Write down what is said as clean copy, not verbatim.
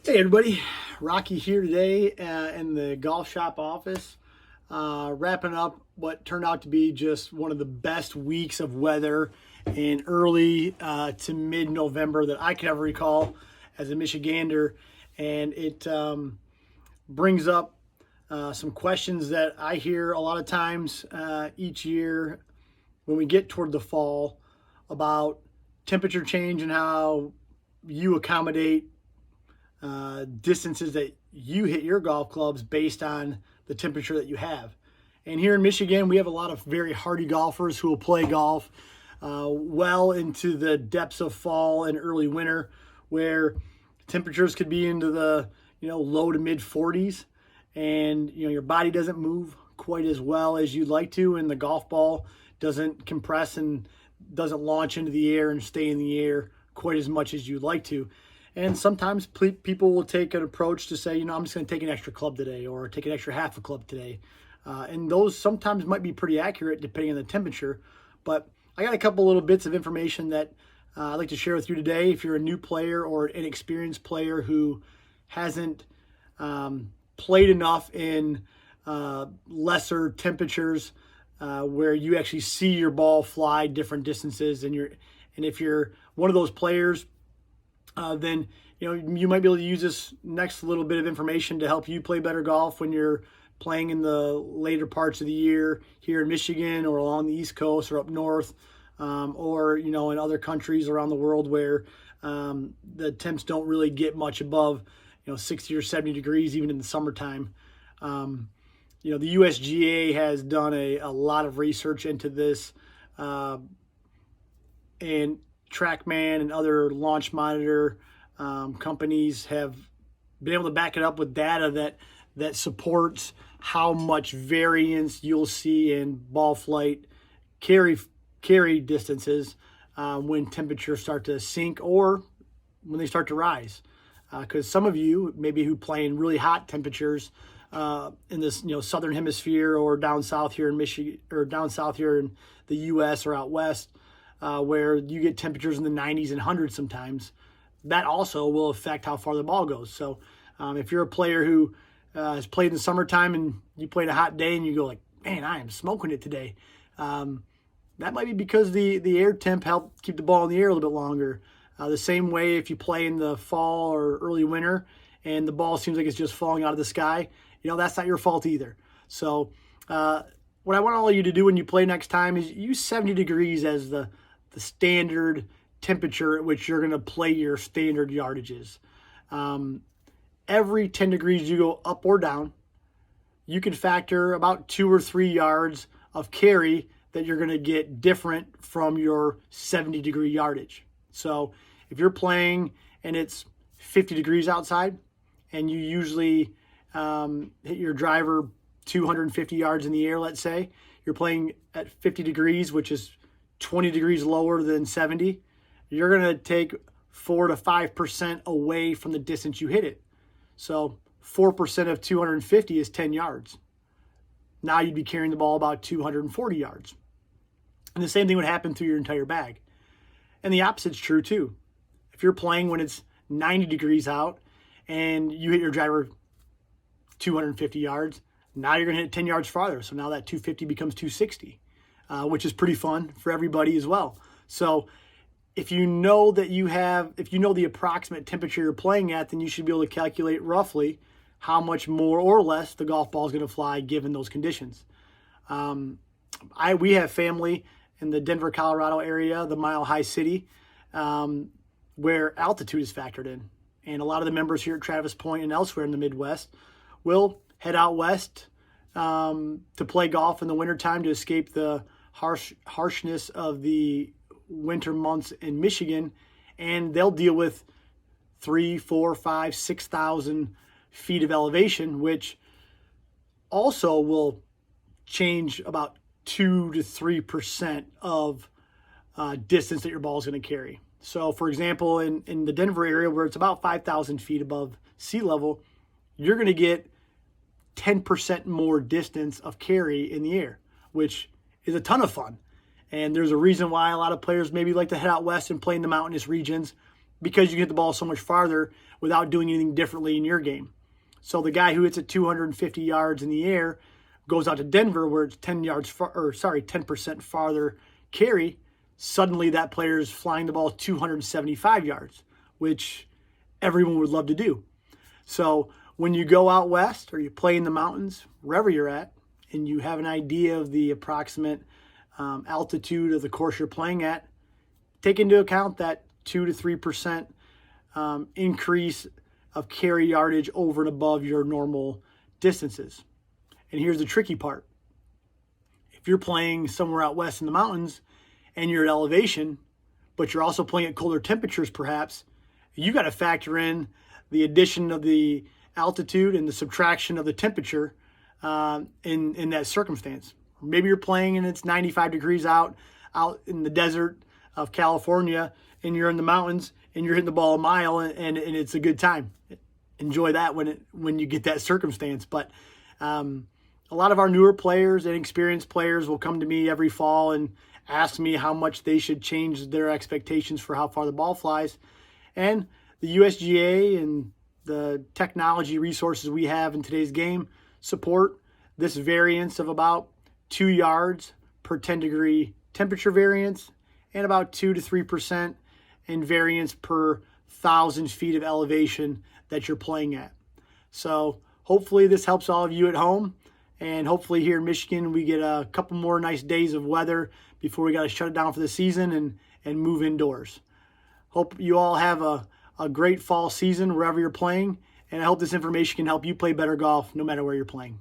Hey everybody, Rocky here today in the golf shop office, wrapping up what turned out to be just one of the best weeks of weather in early to mid-November that I can ever recall as a Michigander, and it brings up some questions that I hear a lot of times each year when we get toward the fall about temperature change and how you accommodate distances that you hit your golf clubs based on the temperature that you have. And here in Michigan, we have a lot of very hardy golfers who will play golf well into the depths of fall and early winter, where temperatures could be into the low to mid 40s, and your body doesn't move quite as well as you'd like to, and the golf ball doesn't compress and doesn't launch into the air and stay in the air quite as much as you'd like to. And sometimes people will take an approach to say, I'm just going to take an extra club today or take an extra half a club today. And those sometimes might be pretty accurate depending on the temperature. But I got a couple little bits of information that I'd like to share with you today. If you're a new player or an inexperienced player who hasn't played enough in lesser temperatures where you actually see your ball fly different distances, and if you're one of those players, then you might be able to use this next little bit of information to help you play better golf when you're playing in the later parts of the year here in Michigan or along the East Coast or up north, or in other countries around the world where the temps don't really get much above 60 or 70 degrees even in the summertime. The USGA has done a lot of research into this, and TrackMan and other launch monitor companies have been able to back it up with data that supports how much variance you'll see in ball flight carry distances when temperatures start to sink or when they start to rise. Because some of you maybe who play in really hot temperatures in this southern hemisphere or down south here in Michigan or down south here in the U.S. or out west, where you get temperatures in the 90s and 100s sometimes, that also will affect how far the ball goes. So if you're a player who has played in the summertime and you played a hot day and you go like, man, I am smoking it today, that might be because the air temp helped keep the ball in the air a little bit longer. The same way if you play in the fall or early winter and the ball seems like it's just falling out of the sky, that's not your fault either. So what I want all of you to do when you play next time is use 70 degrees as the standard temperature at which you're going to play your standard yardages. Every 10 degrees you go up or down, you can factor about 2 or 3 yards of carry that you're going to get different from your 70 degree yardage. So if you're playing and it's 50 degrees outside and you usually hit your driver 250 yards in the air, let's say, you're playing at 50 degrees, which is 20 degrees lower than 70, you're going to take 4 to 5% away from the distance you hit it. So 4% of 250 is 10 yards. Now you'd be carrying the ball about 240 yards. And the same thing would happen through your entire bag. And the opposite's true too. If you're playing when it's 90 degrees out and you hit your driver 250 yards, now you're going to hit 10 yards farther. So now that 250 becomes 260. Which is pretty fun for everybody as well. So if you know the approximate temperature you're playing at, then you should be able to calculate roughly how much more or less the golf ball is going to fly given those conditions. We have family in the Denver, Colorado area, the Mile High City, where altitude is factored in. And a lot of the members here at Travis Point and elsewhere in the Midwest will head out west to play golf in the wintertime to escape the harshness of the winter months in Michigan, and they'll deal with 3, 4, 5, 6,000 feet of elevation, which also will change about 2 to 3% of distance that your ball is going to carry. So, for example, in the Denver area where it's about 5,000 feet above sea level, you're going to get 10% more distance of carry in the air, which is a ton of fun. And there's a reason why a lot of players maybe like to head out west and play in the mountainous regions because you can hit the ball so much farther without doing anything differently in your game. So the guy who hits it 250 yards in the air goes out to Denver where it's 10% farther carry. Suddenly that player is flying the ball 275 yards, which everyone would love to do. So when you go out west or you play in the mountains, wherever you're at, and you have an idea of the approximate altitude of the course you're playing at, take into account that 2 to 3% increase of carry yardage over and above your normal distances. And here's the tricky part. If you're playing somewhere out west in the mountains and you're at elevation, but you're also playing at colder temperatures perhaps, you got to factor in the addition of the altitude and the subtraction of the temperature in that circumstance. Maybe you're playing and it's 95 degrees out in the desert of California, and you're in the mountains and you're hitting the ball a mile, and it's a good time. Enjoy that when you get that circumstance. But a lot of our newer players and experienced players will come to me every fall and ask me how much they should change their expectations for how far the ball flies. And the USGA and the technology resources we have in today's game support this variance of about 2 yards per 10 degree temperature variance and about 2 to 3% in variance per 1,000 feet of elevation that you're playing at. So hopefully this helps all of you at home, and hopefully here in Michigan we get a couple more nice days of weather before we got to shut it down for the season and move indoors. Hope you all have a great fall season wherever you're playing, and I hope this information can help you play better golf no matter where you're playing.